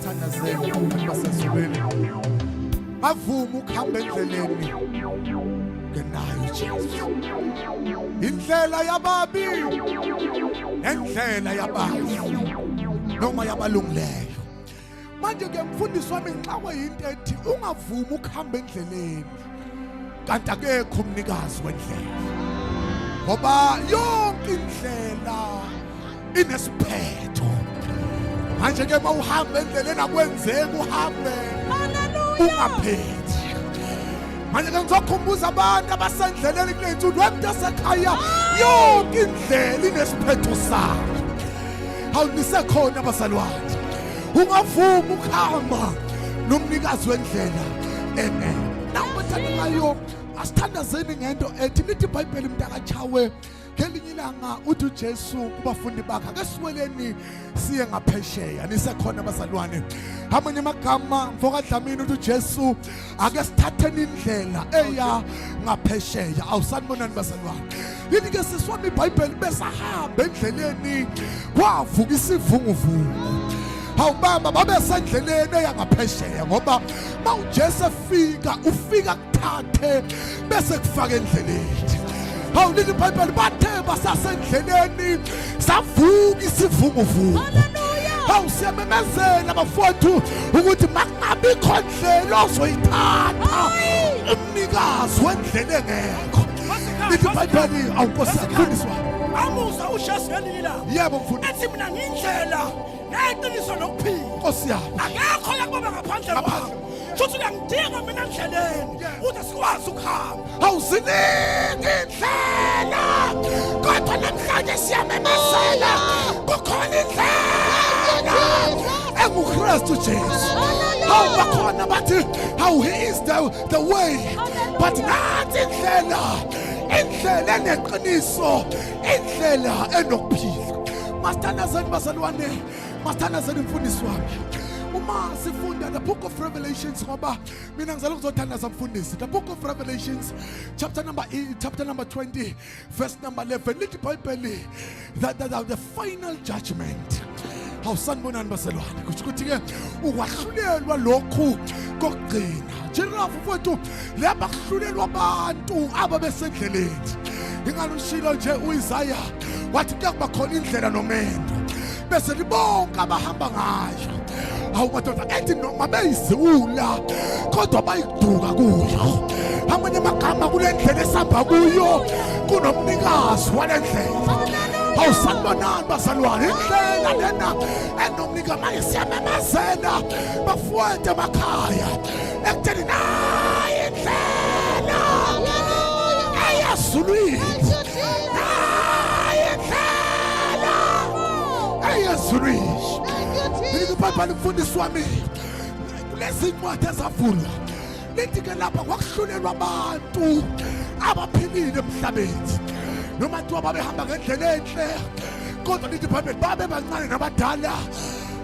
asithandazeni basezulwini bavuma ukuhamba endleleni ngenayo Jesu indlela yababi nendlela yababi noma yabalungileyo manje ke mfundisi wami nxa yinto ethi ungavuma ukuhamba endleleni kanti akekho umnikazi wendlela ngoba yonke indlela inesiphetho manje ke mawuhamba endleleni akwenzeki uhambe ungaphethi manje ke ngizokhumbuza abantu abasendleleni kule nsuku wemntu asekhaya yonke indlela inesiphetho sayo awunisekhona abazalwane ungavuma ukuhamba nomnikazi wendlela nawe thandekayo asithandazeni ngento ethi lithi iBhayibheli mntakachawe ngelinye ilanga uthi uJesu kubafundi bakhe ake siweleni siye ngaphesheya nisekhona abazalwane amanye amagama mfoka Dlamini uthi uJesu ake sithatheni indlela eya ngaphesheya awusanibonani bazalwane yini ke siswami iBhayibheli besahamba endleleni kwavuka isivunguvungu awubaba babesendleleni eyangaphesheya ngoba mawuJesu efika ufika kuthathe bese kufaka endleleni awulini iBhayibheli bathe basasendleleni savuka isivunguvungu awusiyamemezela bafowethu ukuthi makungabikho ndlela ozoyithatha umnikazi wendlela engekho lithi iBhayibheli awunkosi yakufundiswa amusa usheshelila yebo mfundisi ethi mina ngindlela neqiniso nokuphila Nkosi yami akekho yakuba ngaphandle kwami futhi uyangidinga mina endleleni uthi sikwazi ukuhamba awuziningi indlela kodwa namhlanje siyamemezela kukhona indlela enguKristu Jesu awubakhona bathi how he is the way but nathi indlela eneqiniso indlela enokuphila masithandazeni bazalwane masithandazeni mfundisi wami uma sifunda the book of Revelations ngoba mina ngizala ukuzothandaza mfundisi the book of Revelations chapter number 20 verse number 11 lithi iBhayibheli the final judgment awusanibonani bazalwane kusho ukuthi ke ukwahlulelwa lokhu kokugcina jirafu mfowethu laba kuhlulelwa abantu ababesendleleni ingalushilo nje uIsaya wathi kuyakuba khona indlela nomendo bese libonke abahamba ngayo awu madoda ethi noma beyiziwula kodwa bayiduka kuyo amanye amagama kule ndlela esihamba kuyo kunomnikazi walendlela awusanibonani bazalwane indlela lena enomnikazi manje siyamemezela bafowethu emakhaya ekutheni nayi indlela eyazulwini Yesuish lithi iBhayibheli mfundisi wami kulezi ncwadi ezavulwa lithi ke lapha kwakuhlulelwa abantu abaphilile emhlabeni noma kuthiwa babehamba ngendlela enhle kodwa lithi iBhayibheli babe bancane nabadala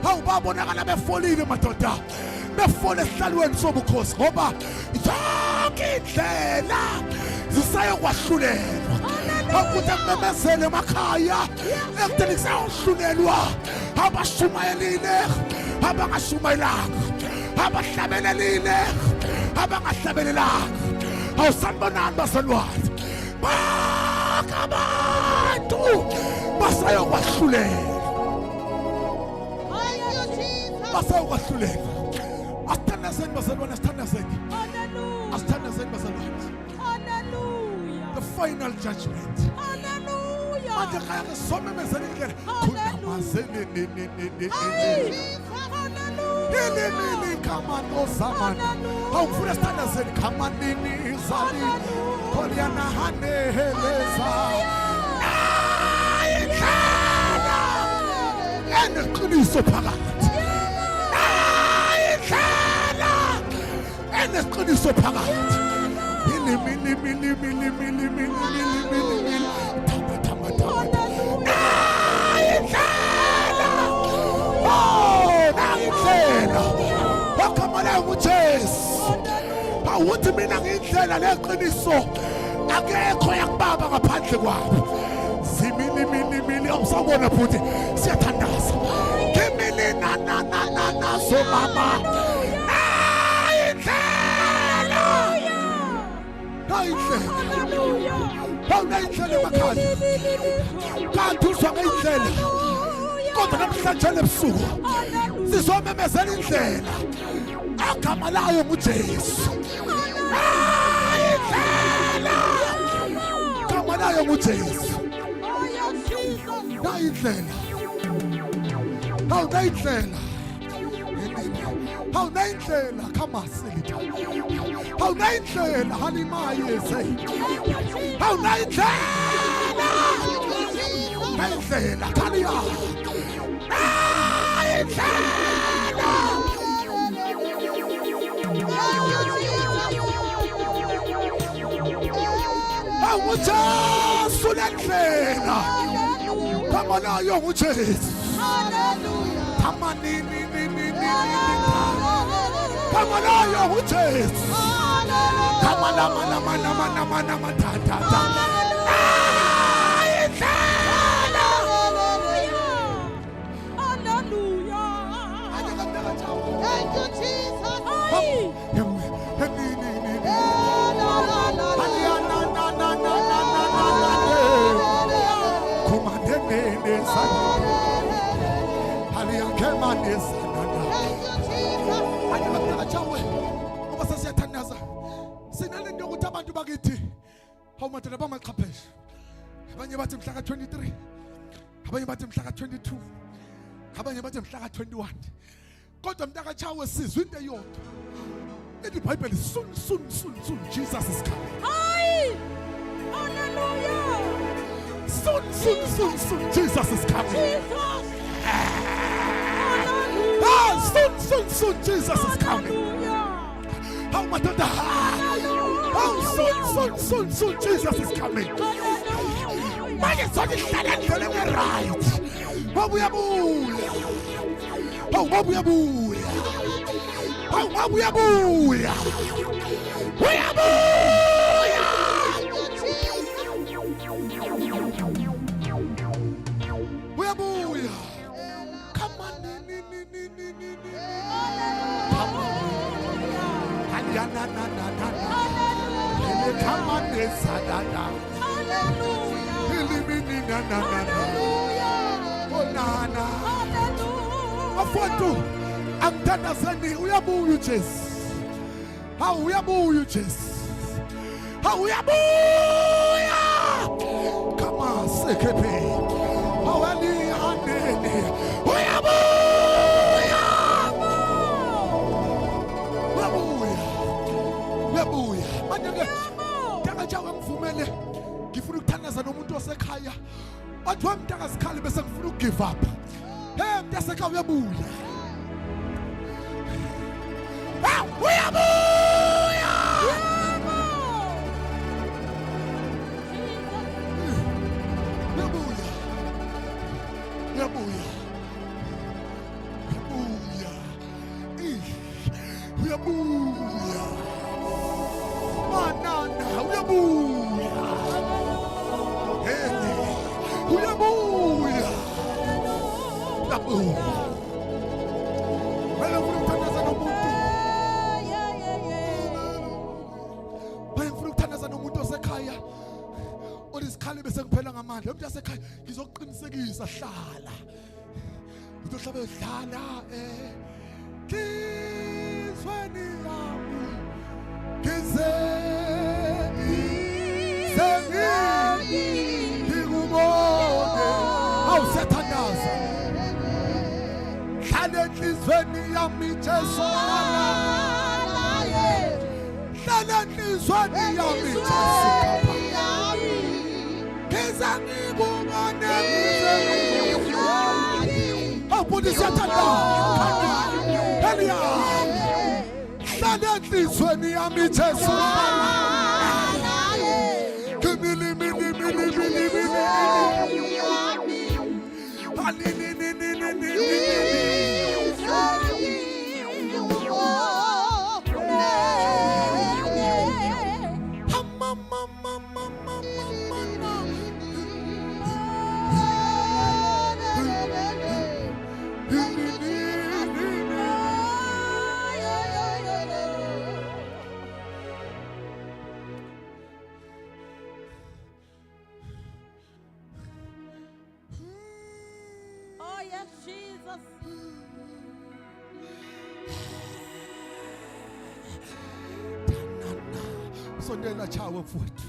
awubabonakala befolile madoda befole esihlalweni sobukhosi ngoba yonke indlela zisayokwahlulela ukuthi akumemezele emakhaya ekutheni kusayohlulelwa abashumayelile abangashumayelanga abahlabelelile abangahlabelelanga awusanibonani bazalwane bonke abantu basayokwahlulela asithandazeni bazalwane asithandazeni bazalwane the final judgment manje khaya ngisomemezela indlela khunamazele nini kamano zamani awufuna sithandazeni kamanini zali kholiana haneheleza indlela eneqiniso phakathi indlela eneqiniso phakathi awuthi mina ngindlela leqiniso akekho yakubaba ngaphandle kwabo zimili awusabona futhi siyathandaza ngimili na so mama. Awunayindlela emakhaya kanti uzwa ngeyindlela kodwa namhlanje ebusuku sizomemezela indlela agama layo nguJesu. Indlela agama layo nguJesu. Nayindlela awunayindlela awunayindlela khamasili awunayindlela halimaye say awunayindlela nayindlela khaliya nayindlela awuJesu lendlela kama nayo nguJesu. Kama nini kama nayo nguJesu. Kama nama ta Thank you, Jesus. Sinalento ukuthi abantu bakithi awumathela bamaqhapheshe. Abanye bathi mhla ka-23, abanye bathi mhla ka-22, abanye bathi mhla ka-21. Kodwa mntaka Chawe sizwe into eyodwa. Ithi iBhayibheli soon Jesus is coming. Hayi! Hallelujah! Soon Jesus is coming. Jesus! Soon Jesus is coming. How much of the soon Jesus is coming. Man is on the side and right. What we are booing. Oh, what we are booing. Oh, what we are booing. We are booing. We are booing. Come on. Come on, Sadada. Afonto, amtanda sani uyabuya uJesu. Hawu uyabuya uJesu. Hawu uyabuya. Kama sekepe. Hawali andene. Uyabuya. Uyabuya. Manje Mntaka Chawe ngivumele ngifuna ukuthandaza nomuntu osekhaya. Wathi wamntaka sikhali bese ngifuna ukugive up. Hey mntasekhaya uyabuya. Uyabuya. Uyabuya. Uyabuya. Manana uyabuya. Hey, uyabuya. Uyabuya. Wena ufuna ukuthandaza nomuntu. Wena ufuna ukuthandaza nomuntu osekhaya. Odisikhali bese kuphela ngamandla. Umuntu osekhaya ngizokuqinisekisa hlala. Uzohlabe dlala Kizweni yami Kizeni Sengi Kigubone Awusathandaza Hlale enhlizweni yami Jesu Hlale enhlizweni yami Jesu Kizangibone Awubonisa siyathandaza Elia Hlale enhlizweni yami Jesu Kimili Jesus. Sondela chawe mfowethu.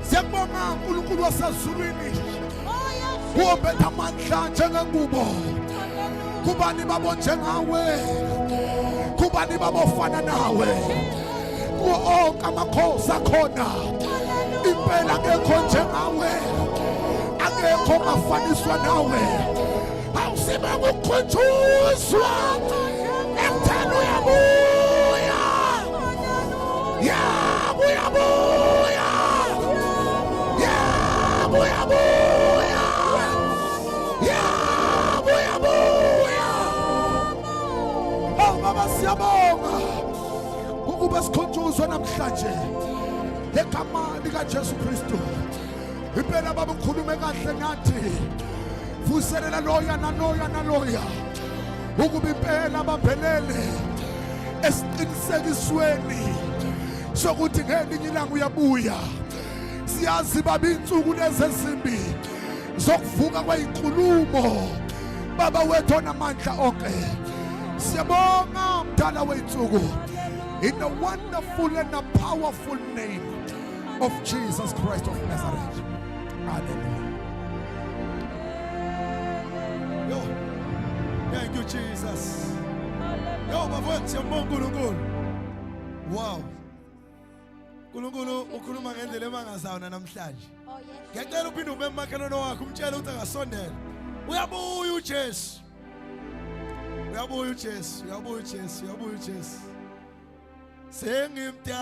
Siyabonga uNkulunkulu wasezulwini. Ubetha amandla njengengubo. Kubani babo njengawe, kubani babofana nawe, kuwo onke amakhosi akhona impela akekho njengawe, akekho ongafaniswa nawe. Awusibe ukukhunjuzwa ekutheni uyabuya, uyabuya, siyabonga ukuba sikhunjuzwe namhlanje ngegama lika Jesu Kristu. Impela baba ukhulume kahle nathi, vuselela loya naloya ukuba impela baphelele esiqinisekisweni sokuthi ngelinye ilanga uyabuya. Siyazi baba insuku lezi ezimbi zokuvuka kweyinkulumo baba wethu onamandla onke. Siyabonga mdala wethuku, in the wonderful and the powerful name of Jesus Christ of Nazareth. Hallelujah. Yo, thank you Jesus. Yo bafowethu siyambonga uNkulunkulu. Wow. uNkulunkulu ukhuluma ngendlela emangazana namhlanje. Oh yes. Ngiyacela uphinde ube emakhelwane wakho umtshele ukuthi akasondela. Uyabuya uJesu. Uyabuya uJesu, uyabuya uJesu, uyabuya uJesu. Sengimtya